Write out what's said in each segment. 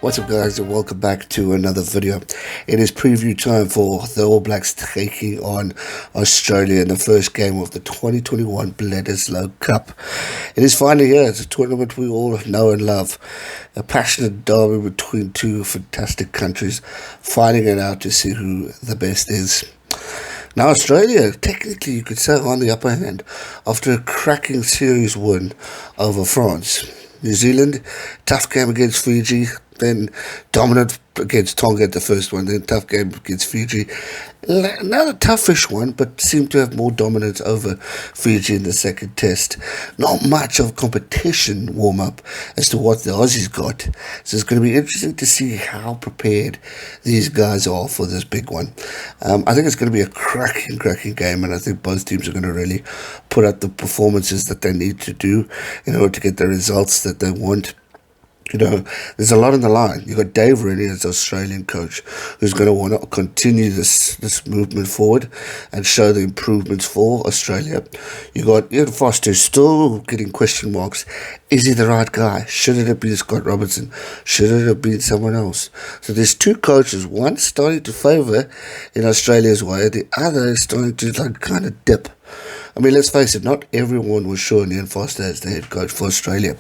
What's up guys, and welcome back to another video. It is preview time for the All Blacks taking on Australia in the first game of the 2021 Bledisloe Cup. It is finally here. It's a tournament we all know and love. A passionate derby between two fantastic countries, fighting it out to see who the best is. Now Australia, technically you could say, on the upper hand after a cracking series win over France. New Zealand, tough game against Fiji, then dominant against Tonga at the first one, then tough game against Fiji. Another toughish one, but seemed to have more dominance over Fiji in the second test. Not much of competition warm-up as to what the Aussies got. So it's going to be interesting to see how prepared these guys are for this big one. I think it's going to be a cracking game, and I think both teams are going to really put out the performances that they need to do in order to get the results that they want. You know, there's a lot on the line. You've got Dave Rennie as the Australian coach, who's going to want to continue this movement forward and show the improvements for Australia. You've got Ian Foster still getting question marks. Is he the right guy? Should it have been Scott Robertson? Should it have been someone else? So there's two coaches, one starting to favour in Australia's way, the other is starting to kind of dip. I mean, let's face it, not everyone was sure Ian Foster as the head coach for Australia.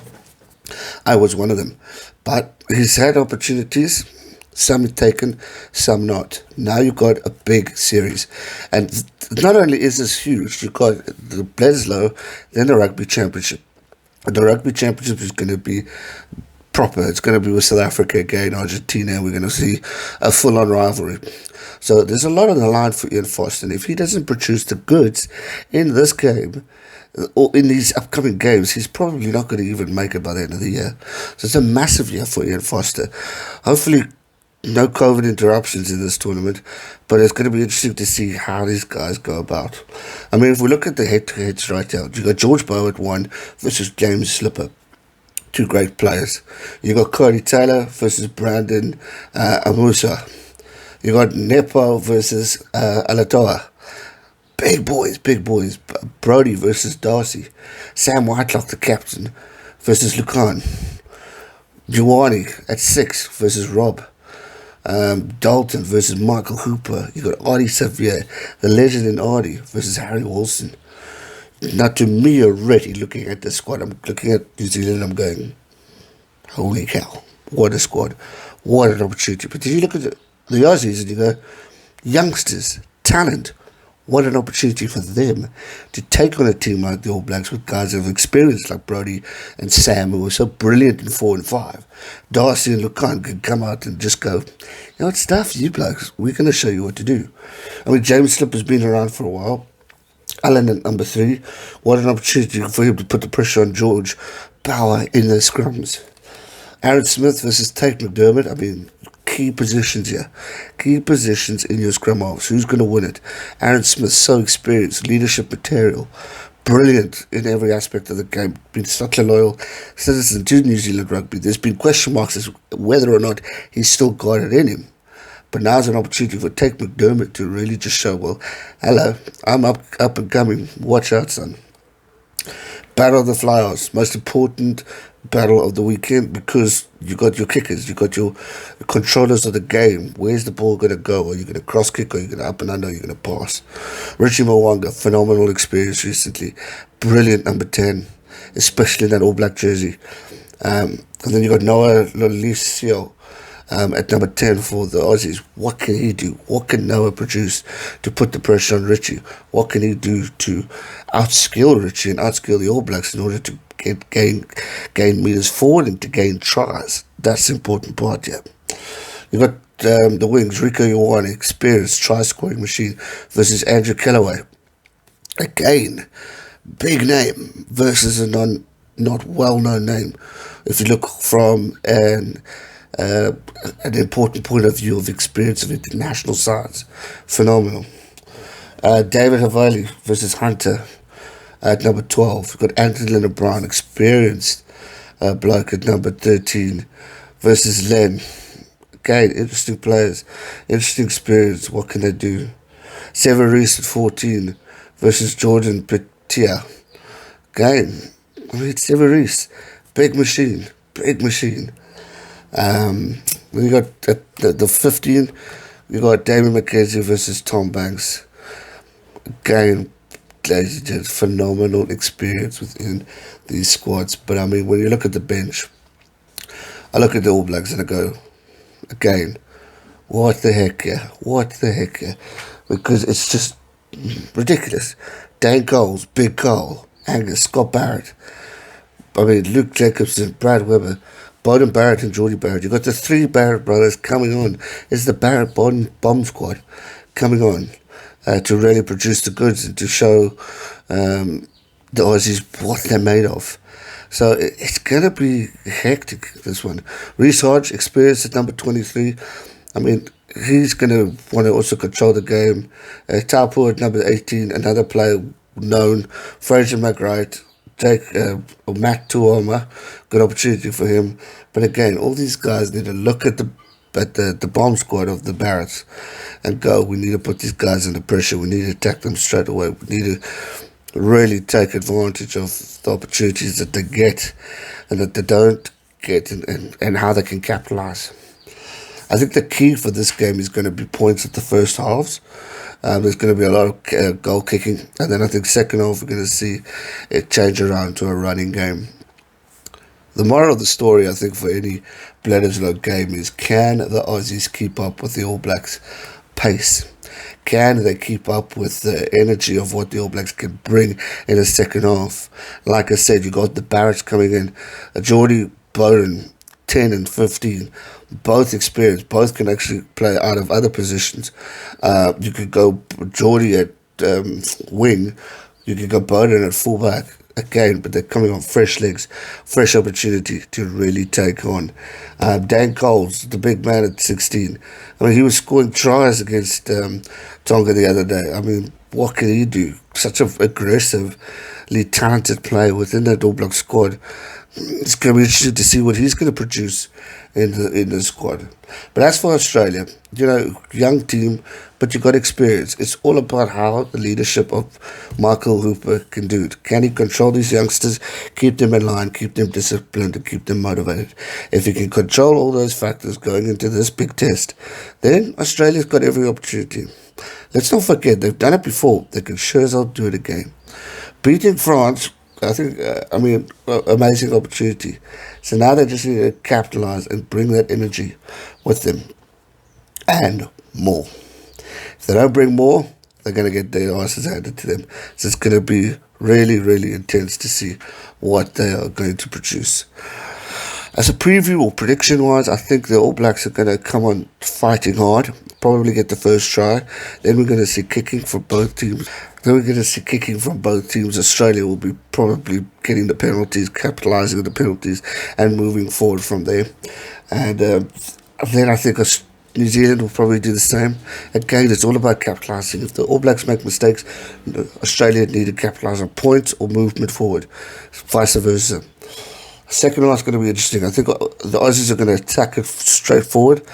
I was one of them, but he's had opportunities, some taken, some not. Now you've got a big series, and not only is this huge, you've got the Bledisloe, then the Rugby Championship. The Rugby Championship is going to be proper. It's going to be with South Africa again, Argentina, and we're going to see a full-on rivalry. So there's a lot on the line for Ian Foster, and if he doesn't produce the goods in this game, or in these upcoming games, he's probably not going to even make it by the end of the year. So it's a massive year for Ian Foster. Hopefully no COVID interruptions in this tournament, but it's going to be interesting to see how these guys go about. I mean, if we look at the head-to-heads right now, you got George Bowe at 1 versus James Slipper. Two great players. You got Cody Taylor versus Brandon Amusa. You got Nepo versus Alatoa. Big boys. Brody versus Darcy. Sam Whitelock, the captain, versus Lucan. Juwani at 6 versus Rob. Dalton versus Michael Hooper. You got Artie Xavier, the legend in Artie, versus Harry Wilson. Now, to me already, looking at the squad, I'm looking at New Zealand, I'm going, holy cow, what a squad. What an opportunity. But did you look at the Aussies and you go, youngsters, talent, what an opportunity for them to take on a team like the All Blacks with guys of experience like Brody and Sam, who were so brilliant in 4 and 5. Darcy and Lucan could come out and just go, you know what, stuff, you blokes, we're going to show you what to do. I mean, James Slipper's been around for a while. Allen at number 3. What an opportunity for him to put the pressure on George Bowe in the scrums. Aaron Smith versus Tate McDermott. I mean, key positions here. Key positions in your scrum halves. Who's going to win it? Aaron Smith, so experienced, leadership material, brilliant in every aspect of the game. Been such a loyal citizen to New Zealand rugby. There's been question marks as whether or not he's still got it in him. But now's an opportunity for Tate McDermott to really just show, well, hello, I'm up and coming. Watch out, son. Battle of the Flyers, most important battle of the weekend, because you got your kickers, you got your controllers of the game. Where's the ball going to go? Are you going to cross kick, or are you going to up and under, or are you going to pass? Richie Mwanga, phenomenal experience recently. Brilliant number 10, especially in that All Black jersey. And then you got Noah Lolesio at number 10 for the Aussies. What can he do? What can Noah produce to put the pressure on Richie? What can he do to outskill Richie and outskill the All Blacks in order to gain meters forward and to gain tries? That's the important part, yeah. You got the wings, Rico Ioane, experienced try-scoring machine, versus Andrew Kellaway. Again, big name versus a not well-known name. If you look from an important point of view of experience of international sides, phenomenal. David Havili versus Hunter at number 12. We've got Anthony Leonard Brown, experienced bloke at number 13, versus Len. Again, interesting players, interesting experience. What can they do? Sever Reese at 14 versus Jordan Petia. Again, I mean, Sever Reese, big machine. Then you got the 15. You got Damien McKenzie versus Tom Banks. Again, just phenomenal experience within these squads. But I mean, when you look at the bench, I look at the All Blacks and I go, again, what the heck, yeah? What the heck, yeah? Because it's just ridiculous. Dane Coles, Big Cole, Angus, Scott Barrett. I mean, Luke Jacobson, Brad Weber, Bowden Barrett and Geordie Barrett. You've got the three Barrett brothers coming on. It's the Barrett bomb squad coming on to really produce the goods and to show the Aussies what they're made of. So it's going to be hectic, this one. Reece Hodge, experienced at number 23. I mean, he's going to want to also control the game. Taupo at number 18, another player known. Fraser McWright, Matt Tuoma, good opportunity for him. But again, all these guys need to look at the bomb squad of the Barretts and go, we need to put these guys under pressure. We need to attack them straight away. We need to really take advantage of the opportunities that they get and that they don't get, and how they can capitalize. I think the key for this game is going to be points at the first halves. There's going to be a lot of goal kicking, and then I think second half we're going to see it change around to a running game. The moral of the story, I think, for any Bledisloe game is, can the Aussies keep up with the All Blacks' pace? Can they keep up with the energy of what the All Blacks can bring in the second half? Like I said, you got the Barretts coming in, Geordie, Bowden, 10 and 15, both experienced, both can actually play out of other positions. You could go Geordie at wing, you could go Bowden at fullback. Again, but they're coming on fresh legs, fresh opportunity to really take on. Dan Coles, the big man at 16. I mean, he was scoring tries against Tonga the other day. I mean, what can he do? Such an aggressively talented player within that All Black squad. It's going to be interesting to see what he's going to produce in the squad. But as for Australia, you know, young team, but you've got experience. It's all about how the leadership of Michael Hooper can do it. Can he control these youngsters, keep them in line, keep them disciplined, and keep them motivated? If he can control all those factors going into this big test, then Australia's got every opportunity. Let's not forget, they've done it before. They can sure as hell do it again. Beating France, I think, amazing opportunity. So now they just need to capitalize and bring that energy with them and more. If they don't bring more, they're going to get their asses handed to them. So it's going to be really, really intense to see what they are going to produce. As a preview or prediction-wise, I think the All Blacks are going to come on fighting hard, probably get the first try. Then we're going to see kicking from both teams. Australia will be probably getting the penalties, capitalising on the penalties, and moving forward from there. And then I think New Zealand will probably do the same. Again, it's all about capitalising. If the All Blacks make mistakes, Australia need to capitalise on points or movement forward, vice versa. Second half is going to be interesting. I think the Aussies are going to attack it straight forward,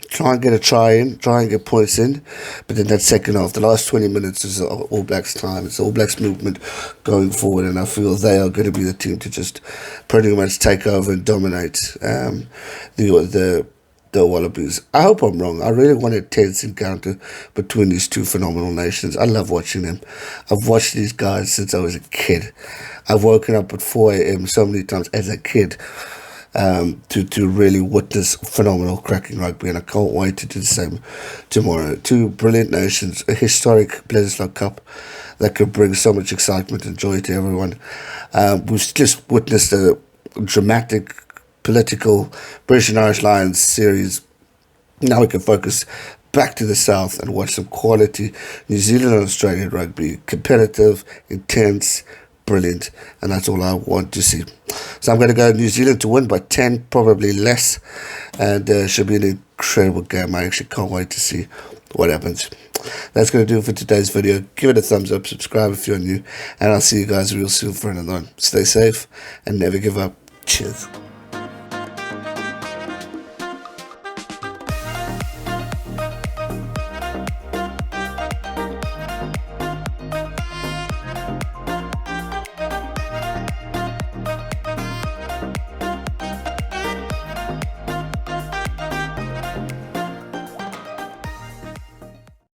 try and get a try in, try and get points in. But then that second half, the last 20 minutes is All Blacks time. It's All Blacks movement going forward, and I feel they are going to be the team to just pretty much take over and dominate the Wallabies. I hope I'm wrong. I really want a tense encounter between these two phenomenal nations. I love watching them. I've watched these guys since I was a kid. I've woken up at 4 a.m. so many times as a kid to really witness phenomenal cracking rugby, and I can't wait to do the same tomorrow. Two brilliant nations, a historic Bledisloe Cup that could bring so much excitement and joy to everyone. We've just witnessed a dramatic political British and Irish Lions series. Now we can focus back to the south and watch some quality New Zealand and Australian rugby, competitive, intense, brilliant, and that's all I want to see. So I'm going to go New Zealand to win by 10, probably less, and should be an incredible game. I actually can't wait to see what happens. That's going to do it for today's video. Give it a thumbs up, subscribe if you're new, and I'll see you guys real soon for another one. Stay safe and never give up. Cheers.